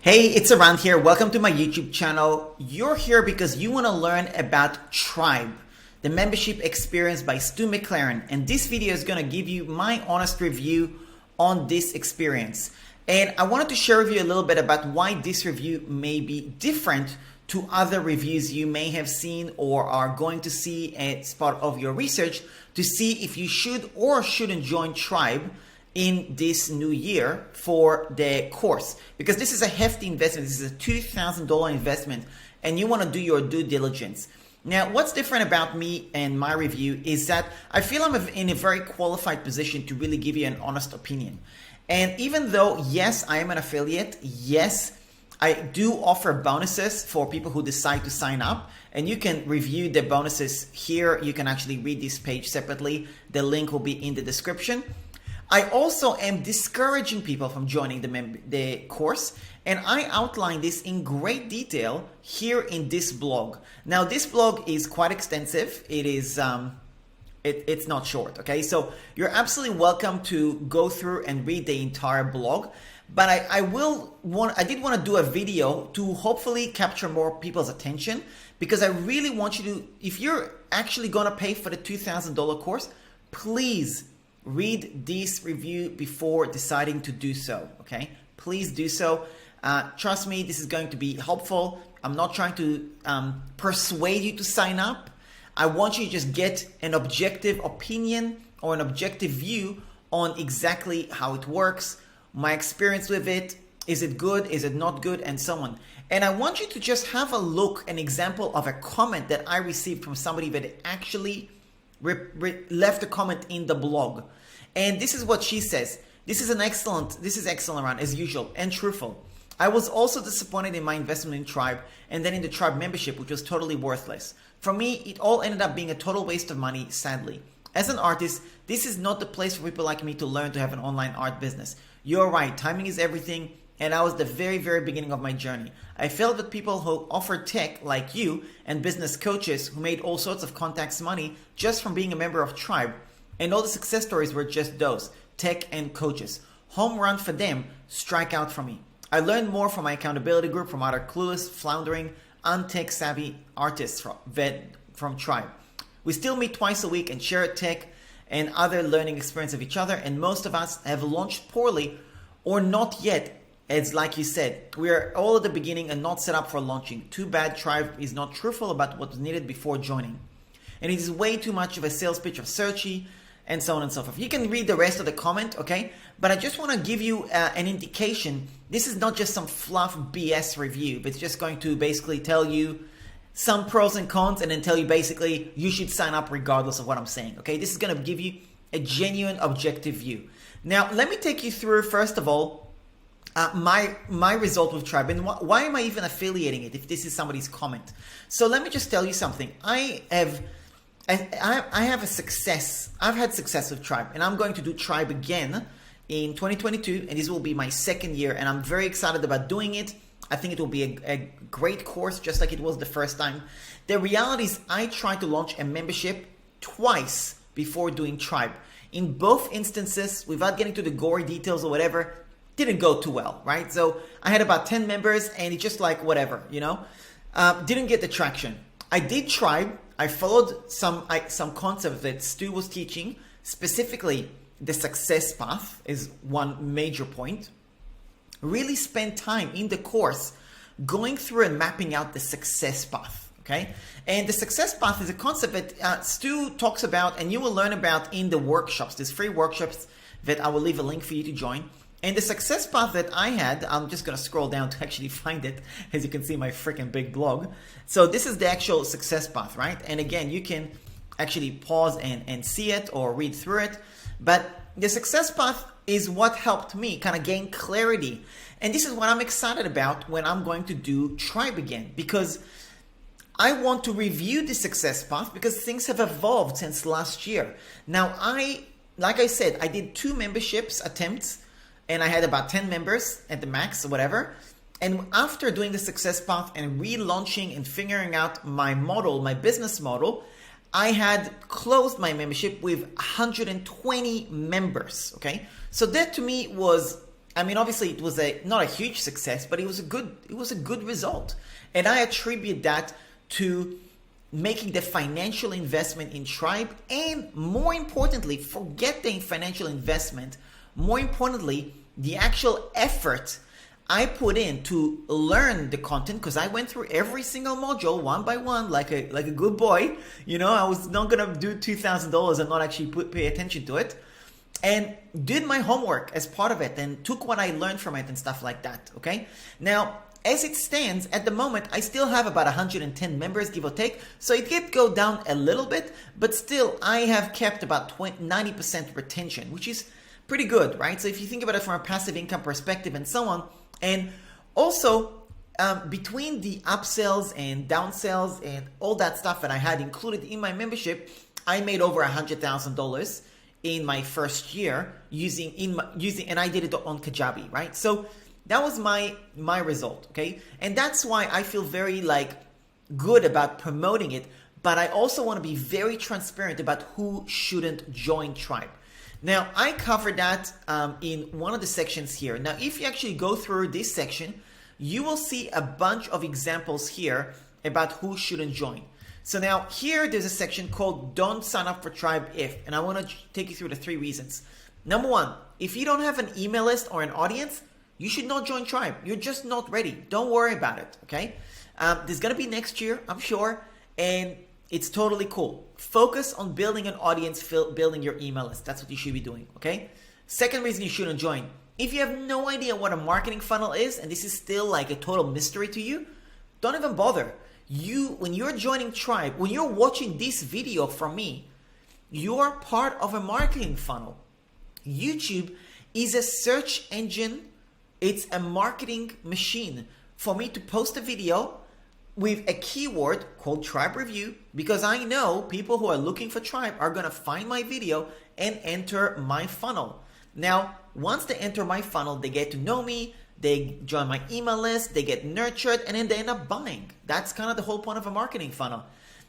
Hey, it's Aran here. Welcome to my YouTube channel. You're here because you want to learn about Tribe, the membership experience by Stu McLaren. And this video is going to give you my honest review on this experience. And I wanted to share with you a little bit about why this review may be different to other reviews you may have seen or are going to see as part of your research to see if you should or shouldn't join Tribe in this new year for the course, because this is a hefty investment. This is a $2,000 investment and you want to do your due diligence. Now, what's different about me and my review is that I feel I'm in a very qualified position to really give you an honest opinion. And even though, yes, I am an affiliate, yes, I do offer bonuses for people who decide to sign up, and you can review the bonuses here. You can actually read this page separately. The link will be in the description. I also am discouraging people from joining the course, and I outline this in great detail here in this blog. Now, this blog is quite extensive. It is it's not short, okay? So you're absolutely welcome to go through and read the entire blog, but I did want to do a video to hopefully capture more people's attention, because I really want you to, if you're actually going to pay for the $2,000 course, please read this review before deciding to do so, okay? Please do so. Trust me, this is going to be helpful. I'm not trying to persuade you to sign up. I want you to just get an objective opinion or an objective view on exactly how it works, my experience with it, is it good, is it not good, and so on. And I want you to just have a look, an example of a comment that I received from somebody that actually left a comment in the blog. And this is what she says. This is excellent, Ron, as usual, and truthful. I was also disappointed in my investment in Tribe and then in the Tribe membership, which was totally worthless. For me, it all ended up being a total waste of money, sadly. As an artist, this is not the place for people like me to learn to have an online art business. You're right, timing is everything, and I was the very, very beginning of my journey. I felt that people who offer tech like you and business coaches who made all sorts of contacts money just from being a member of Tribe, and all the success stories were just those, tech and coaches. Home run for them, strike out for me. I learned more from my accountability group, from other clueless, floundering, untech savvy artists from Tribe. We still meet twice a week and share tech and other learning experience of each other, and most of us have launched poorly or not yet. It's like you said, we are all at the beginning and not set up for launching. Too bad Tribe is not truthful about what was needed before joining. And it is way too much of a sales pitch of searchy, and so on and so forth. You can read the rest of the comment, okay? But I just want to give you an indication. This is not just some fluff BS review. It's just going to basically tell you some pros and cons and then tell you basically you should sign up regardless of what I'm saying, okay? This is going to give you a genuine objective view. Now, let me take you through, first of all, my result with Tribe, and why am I even affiliating it if this is somebody's comment? So let me just tell you something. I have a success. I've had success with Tribe, and I'm going to do Tribe again in 2022, and this will be my second year, and I'm very excited about doing it. I think it will be a great course, just like it was the first time. The reality is I tried to launch a membership twice before doing Tribe. In both instances, without getting to the gory details or whatever, didn't go too well, right? So I had about 10 members, and it's just like whatever, you know? Didn't get the traction. I did Tribe. I followed some concepts that Stu was teaching, specifically the success path is one major point. Really spend time in the course going through and mapping out the success path, okay? And the success path is a concept that Stu talks about and you will learn about in the workshops. There's free workshops that I will leave a link for you to join. And the success path that I had, I'm just going to scroll down to actually find it, as you can see my freaking big blog. So this is the actual success path, right? And again, you can actually pause and see it or read through it. But the success path is what helped me kind of gain clarity. And this is what I'm excited about when I'm going to do Tribe again, because I want to review the success path because things have evolved since last year. Now, like I said, I did 2 memberships attempts, and I had about 10 members at the max or whatever. And after doing the success path and relaunching and figuring out my model, my business model, I had closed my membership with 120 members, okay? So that to me was I mean, obviously it was not a huge success, but it was a good result. And I attribute that to making the financial investment in Tribe, and more importantly, forget the financial investment. More importantly, the actual effort I put in to learn the content, because I went through every single module one by one, like a good boy. I was not gonna do $2,000 and not actually pay attention to it, and did my homework as part of it, and took what I learned from it and stuff like that. Okay, now as it stands at the moment, I still have about 110 members, give or take. So it did go down a little bit, but still I have kept about 90% retention, which is pretty good, right? So if you think about it from a passive income perspective and so on, and also between the upsells and downsells and all that stuff that I had included in my membership, I made over $100,000 in my first year using, and I did it on Kajabi, right? So that was my result, okay? And that's why I feel very good about promoting it, but I also want to be very transparent about who shouldn't join Tribe. Now, I covered that in one of the sections here. Now, if you actually go through this section, you will see a bunch of examples here about who shouldn't join. So now here, there's a section called Don't Sign Up for Tribe If, and I want to take you through the 3 reasons. Number 1, if you don't have an email list or an audience, you should not join Tribe. You're just not ready. Don't worry about it, okay? There's going to be next year, I'm sure, and it's totally cool. Focus on building an audience, building your email list. That's what you should be doing, okay? Second reason you shouldn't join. If you have no idea what a marketing funnel is, and this is still a total mystery to you, don't even bother. When you're joining Tribe, when you're watching this video from me, you are part of a marketing funnel. YouTube is a search engine. It's a marketing machine for me to post a video with a keyword called Tribe Review, because I know people who are looking for Tribe are going to find my video and enter my funnel. Now, once they enter my funnel, they get to know me, they join my email list, they get nurtured, and then they end up buying. That's kind of the whole point of a marketing funnel.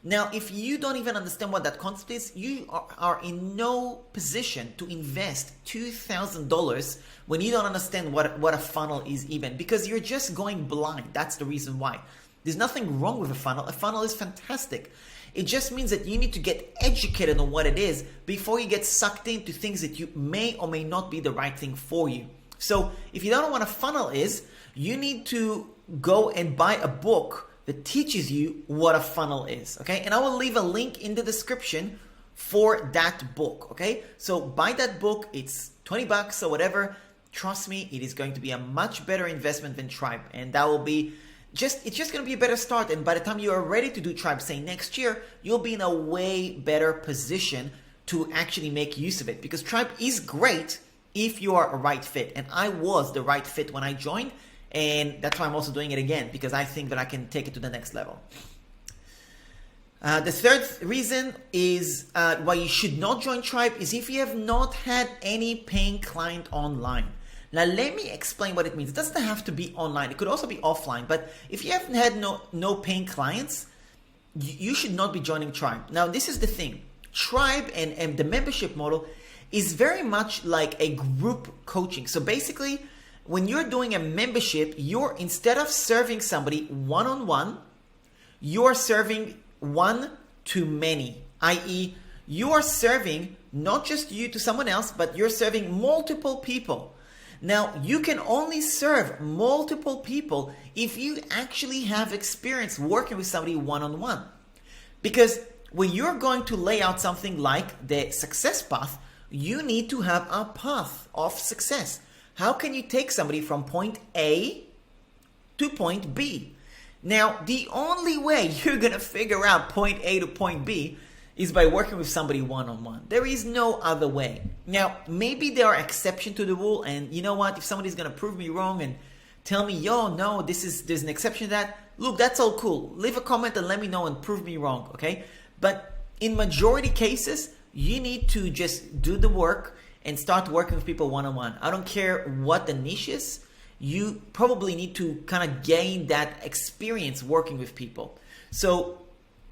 Now, if you don't even understand what that concept is, you are in no position to invest $2,000 when you don't understand what a funnel is even, because you're just going blind. That's the reason why. There's nothing wrong with a funnel. A funnel is fantastic. It just means that you need to get educated on what it is before you get sucked into things that you may or may not be the right thing for you. So if you don't know what a funnel is, you need to go and buy a book that teaches you what a funnel is, okay? And I will leave a link in the description for that book, okay? So buy that book. It's $20 or whatever. Trust me, it is going to be a much better investment than Tribe, and that will be it's just going to be a better start. And by the time you are ready to do Tribe, say next year, you'll be in a way better position to actually make use of it, because Tribe is great if you are a right fit. And I was the right fit when I joined, and that's why I'm also doing it again, because I think that I can take it to the next level. The third reason is why you should not join Tribe is if you have not had any paying client online. Now, let me explain what it means. It doesn't have to be online. It could also be offline. But if you haven't had no paying clients, you should not be joining Tribe. Now, this is the thing. Tribe and the membership model is very much like a group coaching. So basically, when you're doing a membership, you're, instead of serving somebody one-on-one, you're serving one to many, i.e., you are serving not just you to someone else, but you're serving multiple people. Now, you can only serve multiple people if you actually have experience working with somebody one-on-one. Because when you're going to lay out something like the success path, you need to have a path of success. How can you take somebody from point A to point B? Now, the only way you're going to figure out point A to point B is by working with somebody one-on-one. There is no other way. Now, maybe there are exceptions to the rule, and you know what? If somebody's going to prove me wrong and tell me, yo, no, there's an exception to that, look, that's all cool. Leave a comment and let me know and prove me wrong, okay? But in majority cases, you need to just do the work and start working with people one-on-one. I don't care what the niche is. You probably need to kind of gain that experience working with people. So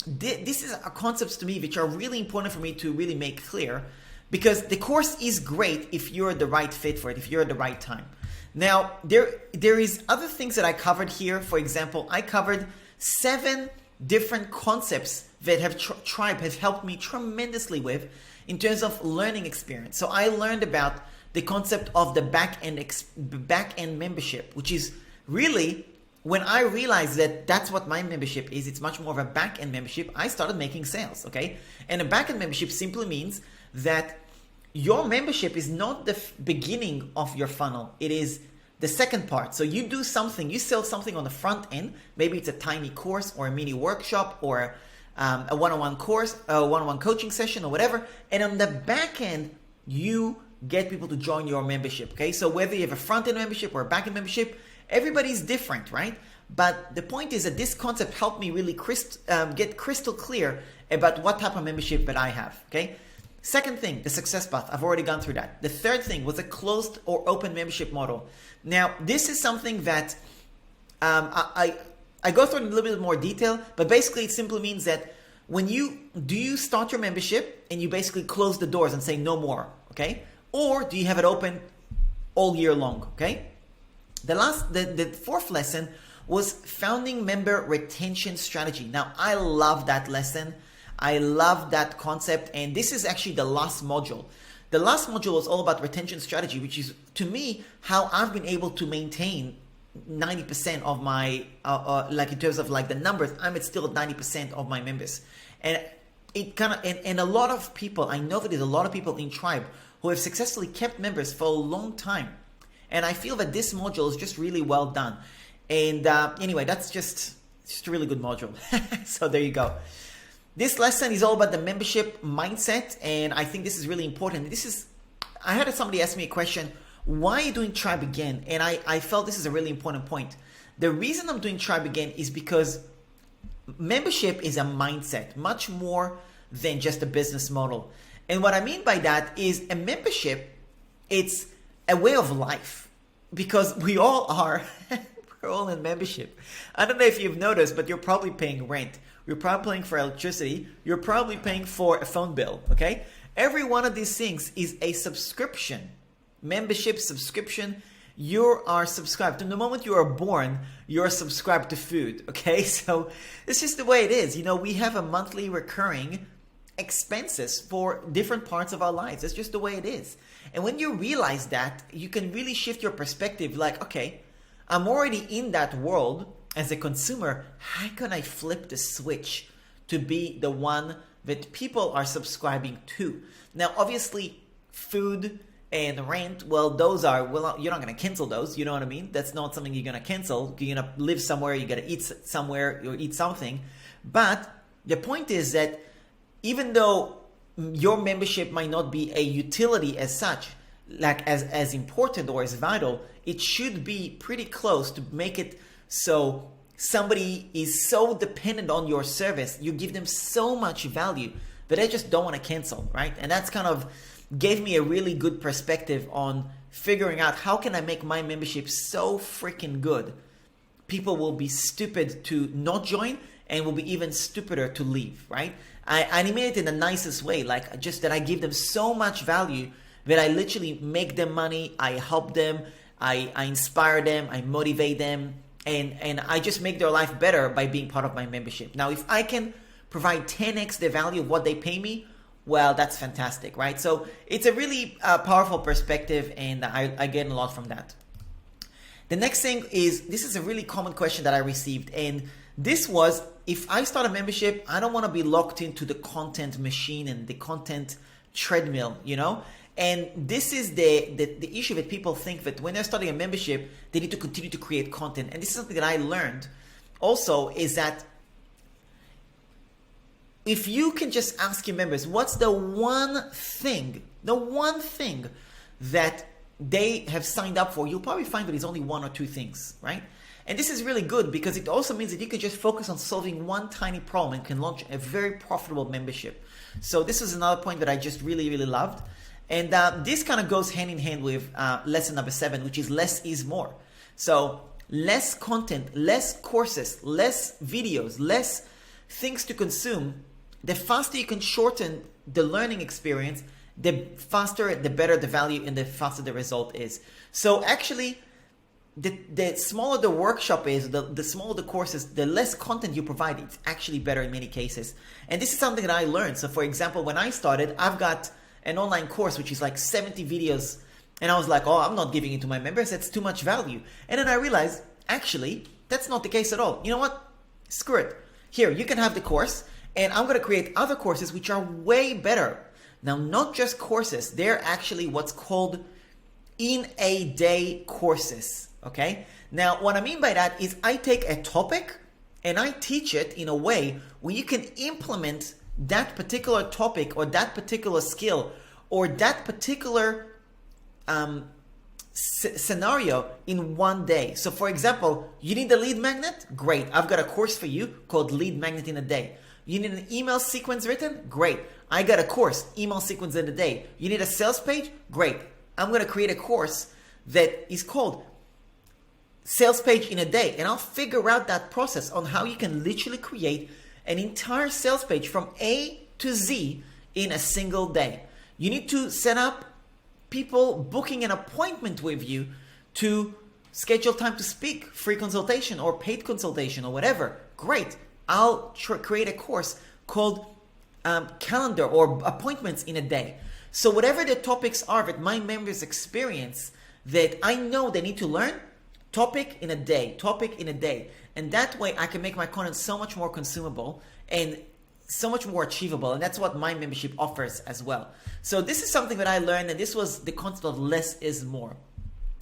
this is a concepts to me which are really important for me to really make clear, because the course is great if you're the right fit for it, if you're at the right time. Now, there is other things that I covered here. For example, I covered 7 different concepts that Tribe has helped me tremendously with in terms of learning experience. So I learned about the concept of the back-end membership, which is really, when I realized that that's what my membership is, it's much more of a back-end membership, I started making sales, okay? And a back-end membership simply means that your membership is not the beginning of your funnel. It is the second part. So you do something, you sell something on the front end. Maybe it's a tiny course or a mini workshop or a one-on-one course, a one-on-one coaching session or whatever. And on the back end, you get people to join your membership, okay? So whether you have a front-end membership or a back-end membership, everybody's different, right? But the point is that this concept helped me really get crystal clear about what type of membership that I have, okay? Second thing, the success path. I've already gone through that. The third thing was a closed or open membership model. Now, this is something that I go through in a little bit more detail, but basically it simply means that when you start your membership and you basically close the doors and say no more, okay? Or do you have it open all year long, okay? The fourth lesson was founding member retention strategy. Now, I love that lesson. I love that concept, and this is actually the last module. The last module was all about retention strategy, which is, to me, how I've been able to maintain 90% of my, like in terms of like the numbers, I'm still at 90% of my members. And it kind of, and a lot of people, I know that there's a lot of people in Tribe who have successfully kept members for a long time. And I feel that this module is just really well done. And anyway, that's just a really good module. So there you go. This lesson is all about the membership mindset, and I think this is really important. I had somebody ask me a question, why are you doing Tribe again? And I felt this is a really important point. The reason I'm doing Tribe again is because membership is a mindset, much more than just a business model. And what I mean by that is a membership, it's a way of life, because we all are, we're all in membership. I don't know if you've noticed, but you're probably paying rent. You're probably paying for electricity. You're probably paying for a phone bill, okay? Every one of these things is a subscription. Membership, subscription. You are subscribed. From the moment you are born, you're subscribed to food, okay? So it's just the way it is. You know, we have a monthly recurring expenses for different parts of our lives. It's just the way it is. And when you realize that, you can really shift your perspective like, okay, I'm already in that world. As a consumer, how can I flip the switch to be the one that people are subscribing to? Now, obviously, food and rent, well, those are, well, you're not going to cancel those. You know what I mean? That's not something you're going to cancel. You're going to live somewhere, you got to eat somewhere, or eat something. But the point is that even though your membership might not be a utility as such, like as important or as vital, it should be pretty close to make it so somebody is so dependent on your service, you give them so much value that they just don't want to cancel, right? And that's kind of gave me a really good perspective on figuring out how can I make my membership so freaking good. People will be stupid to not join and will be even stupider to leave, right? I mean it in the nicest way, like just that I give them so much value that I literally make them money, I help them, I inspire them, I motivate them, and I just make their life better by being part of my membership. Now, if I can provide 10x the value of what they pay me, well, that's fantastic, right? So it's a really powerful perspective, and I get a lot from that. The next thing is, this is a really common question that I received, and this was, if I start a membership, I don't want to be locked into the content machine and the content treadmill, you know? And this is the issue that people think that when they're starting a membership, they need to continue to create content. And this is something that I learned also, is that if you can just ask your members, what's the one thing that they have signed up for, you'll probably find that it's only 1 or 2 things, right? And this is really good because it also means that you can just focus on solving one tiny problem and can launch a very profitable membership. So this is another point that I just really, really loved. And this kind of goes hand in hand with lesson number 7, which is less is more. So less content, less courses, less videos, less things to consume. The faster you can shorten the learning experience, the faster, the better the value, and the faster the result is. So actually, the smaller the workshop is, the smaller the courses, the less content you provide. It's actually better in many cases. And this is something that I learned. So for example, when I started, I've got an online course, which is like 70 videos. And I was like, oh, I'm not giving it to my members. That's too much value. And then I realized, actually, that's not the case at all. You know what? Screw it. Here, you can have the course, and I'm going to create other courses which are way better. Now, not just courses. They're actually what's called in-a-day courses. Okay? Now, what I mean by that is I take a topic and I teach it in a way where you can implement that particular topic or that particular skill or that particular scenario in one day. So for example, you need a lead magnet? Great. I've got a course for you called Lead Magnet in a Day. You need an email sequence written? Great. I got a course, Email Sequence in a Day. You need a sales page? Great. I'm going to create a course that is called Sales Page in a Day. And I'll figure out that process on how you can literally create an entire sales page from A to Z in a single day. You need to set up people booking an appointment with you to schedule time to speak, free consultation or paid consultation or whatever. Great. I'll create a course called Calendar or Appointments in a Day. So whatever the topics are that my members experience that I know they need to learn, topic in a day. And that way I can make my content so much more consumable and so much more achievable, and that's what my membership offers as well. So this is something that I learned, and this was the concept of less is more.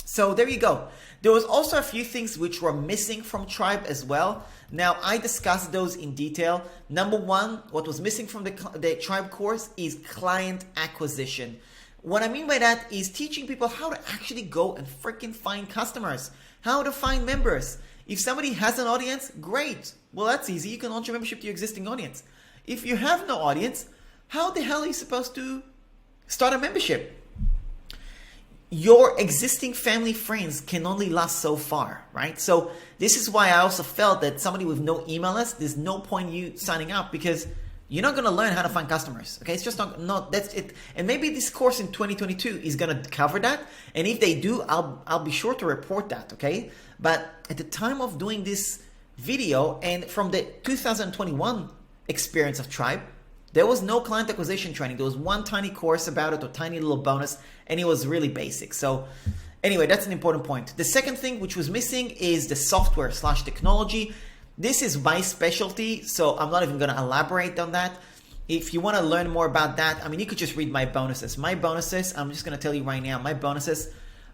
So there you go. There was also a few things which were missing from Tribe as well. Now I discussed those in detail. Number one, what was missing from the Tribe course is client acquisition. What I mean by that is teaching people how to actually go and freaking find customers, how to find members. If somebody has an audience, great. Well, that's easy. You can launch a membership to your existing audience. If you have no audience, how the hell are you supposed to start a membership? Your existing family friends can only last so far, right? So this is why I also felt that somebody with no email list, there's no point you signing up because you're not going to learn how to find customers. Okay, it's just not that's it. And maybe this course in 2022 is going to cover that. And if they do, I'll be sure to report that. Okay, but at the time of doing this video and from the 2021 experience of Tribe, there was no client acquisition training. There was one tiny course about it, or tiny little bonus, and it was really basic. So anyway, that's an important point. The second thing which was missing is the software / technology. This is my specialty, so I'm not even going to elaborate on that. If you want to learn more about that, I mean, you could just read my bonuses. My bonuses, I'm just going to tell you right now, my bonuses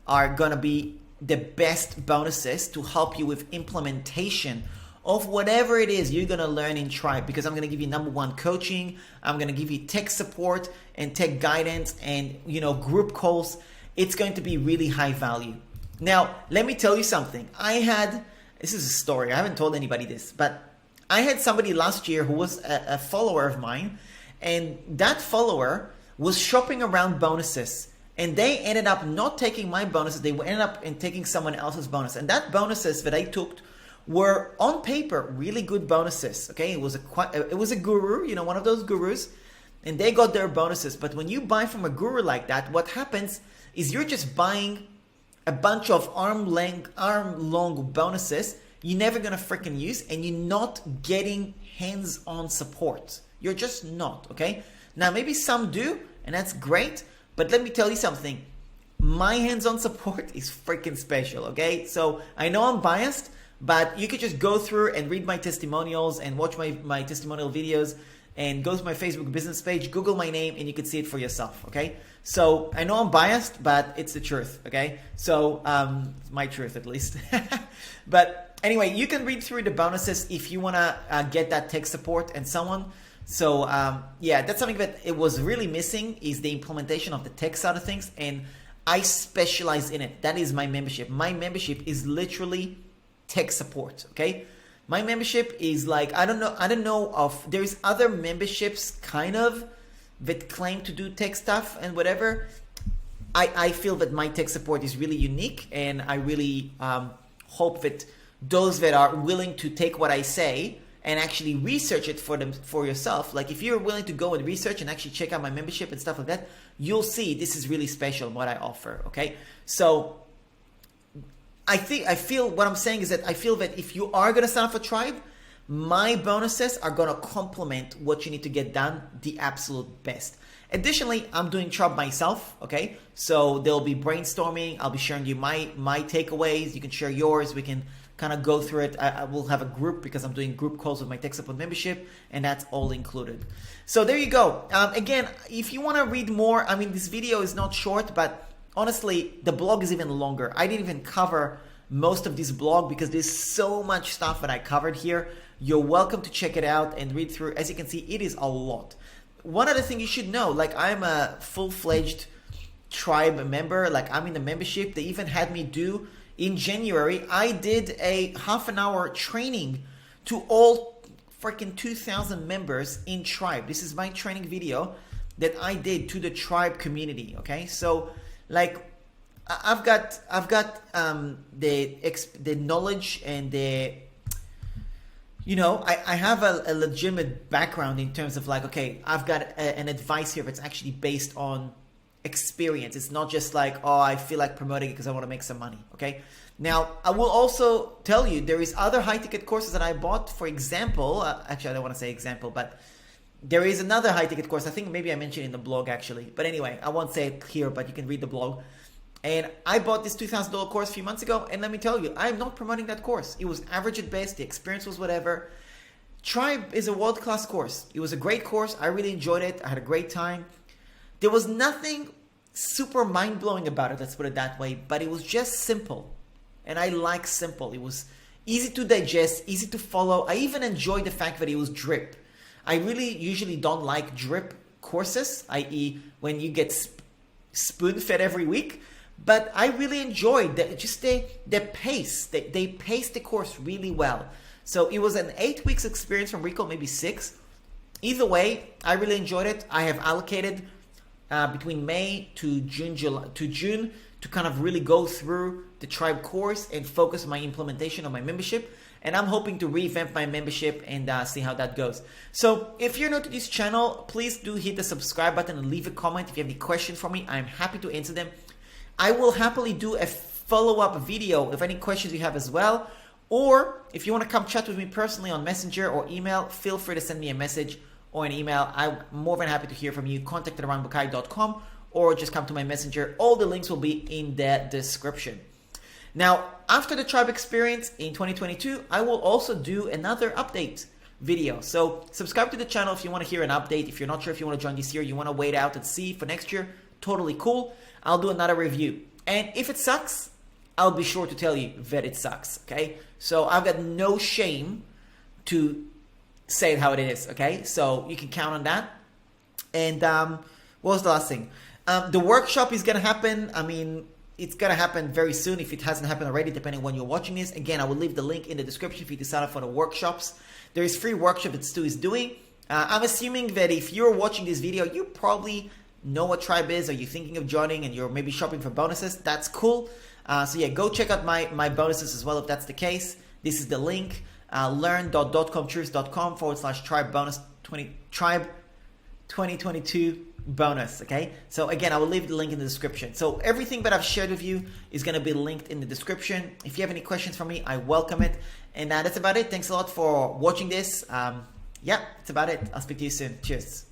are going to be the best bonuses to help you with implementation of whatever it is you're going to learn in Tribe, because I'm going to give you number one coaching, I'm going to give you tech support and tech guidance and, group calls. It's going to be really high value. Now, let me tell you something. This is a story. I haven't told anybody this, but I had somebody last year who was a follower of mine, and that follower was shopping around bonuses, and they ended up not taking my bonuses. They ended up in taking someone else's bonus, and that bonuses that I took were on paper really good bonuses. Okay, it was a guru, one of those gurus, and they got their bonuses. But when you buy from a guru like that, what happens is you're just buying a bunch of arm-long bonuses you're never gonna freaking use, and you're not getting hands-on support. You're just not. Okay. Now maybe some do, and that's great. But let me tell you something. My hands-on support is freaking special. Okay. So I know I'm biased, but you could just go through and read my testimonials and watch my testimonial videos and go to my Facebook business page, Google my name, and you can see it for yourself, okay? So I know I'm biased, but it's the truth, okay? So it's my truth at least. But anyway, you can read through the bonuses if you want to get that tech support and so on. So yeah, that's something that it was really missing, is the implementation of the tech side of things, and I specialize in it. That is my membership. My membership is literally tech support, okay? My membership is like, I don't know of, there's other memberships kind of that claim to do tech stuff and whatever. I feel that my tech support is really unique, and I really hope that those that are willing to take what I say and actually research it for yourself, like if you're willing to go and research and actually check out my membership and stuff like that, you'll see this is really special what I offer, okay? So I feel what I'm saying is that I feel that if you are going to sign up for Tribe, my bonuses are going to complement what you need to get done the absolute best. Additionally, I'm doing Tribe myself, okay? So there'll be brainstorming. I'll be sharing you my takeaways. You can share yours. We can kind of go through it. I will have a group because I'm doing group calls with my tech support membership, and that's all included. So there you go. Again, if you want to read more, I mean, this video is not short, but honestly, the blog is even longer. I didn't even cover most of this blog because there's so much stuff that I covered here. You're welcome to check it out and read through. As you can see, it is a lot. One other thing you should know, like I'm a full-fledged Tribe member, like I'm in the membership. They even had me do, in January, I did a half-an-hour training to all freaking 2,000 members in Tribe. This is my training video that I did to the Tribe community, okay? So, like, I've got the knowledge and the, you know, I have a legitimate background in terms of like, okay, I've got an advice here that's actually based on experience. It's not just like, oh, I feel like promoting it because I want to make some money, okay? Now, I will also tell you there is other high-ticket courses that I bought. For example, actually, I don't want to say example, but there is another high-ticket course. I think maybe I mentioned in the blog, actually. But anyway, I won't say it here, but you can read the blog. And I bought this $2,000 course a few months ago, and let me tell you, I'm not promoting that course. It was average at best. The experience was whatever. Tribe is a world-class course. It was a great course. I really enjoyed it. I had a great time. There was nothing super mind-blowing about it, let's put it that way, but it was just simple. And I like simple. It was easy to digest, easy to follow. I even enjoyed the fact that it was drip. I really usually don't like drip courses, i.e. when you get spoon-fed every week. But I really enjoyed the pace. They paced the course really well. So it was an 8 weeks experience from Recall, maybe 6. Either way, I really enjoyed it. I have allocated between May to June to kind of really go through the Tribe course and focus my implementation of my membership. And I'm hoping to revamp my membership and see how that goes. So if you're new to this channel, please do hit the subscribe button and leave a comment. If you have any questions for me, I'm happy to answer them. I will happily do a follow-up video if any questions you have as well. Or if you want to come chat with me personally on Messenger or email, feel free to send me a message or an email. I'm more than happy to hear from you. Contact at aranbukai.com or just come to my Messenger. All the links will be in the description. Now, after the Tribe experience in 2022, I will also do another update video. So subscribe to the channel if you want to hear an update. If you're not sure if you want to join this year, you want to wait out and see for next year, totally cool. I'll do another review. And if it sucks, I'll be sure to tell you that it sucks, okay? So I've got no shame to say it how it is, okay? So you can count on that. And what was the last thing? The workshop is going to happen. I mean, it's going to happen very soon if it hasn't happened already, depending on when you're watching this. Again, I will leave the link in the description if you decide for the workshops. There is free workshop that Stu is doing. I'm assuming that if you're watching this video, you probably know what Tribe is, or you're thinking of joining and you're maybe shopping for bonuses. That's cool. So yeah, go check out my bonuses as well if that's the case. This is the link, learn.dotcomtruths.com/tribe bonus 20 Tribe 2022 bonus. Okay, so again, I will leave the link in the description. So everything that I've shared with you is going to be linked in the description. If you have any questions for me, I welcome it. And that's about it. Thanks a lot for watching this. Yeah, that's about it. I'll speak to you soon. Cheers.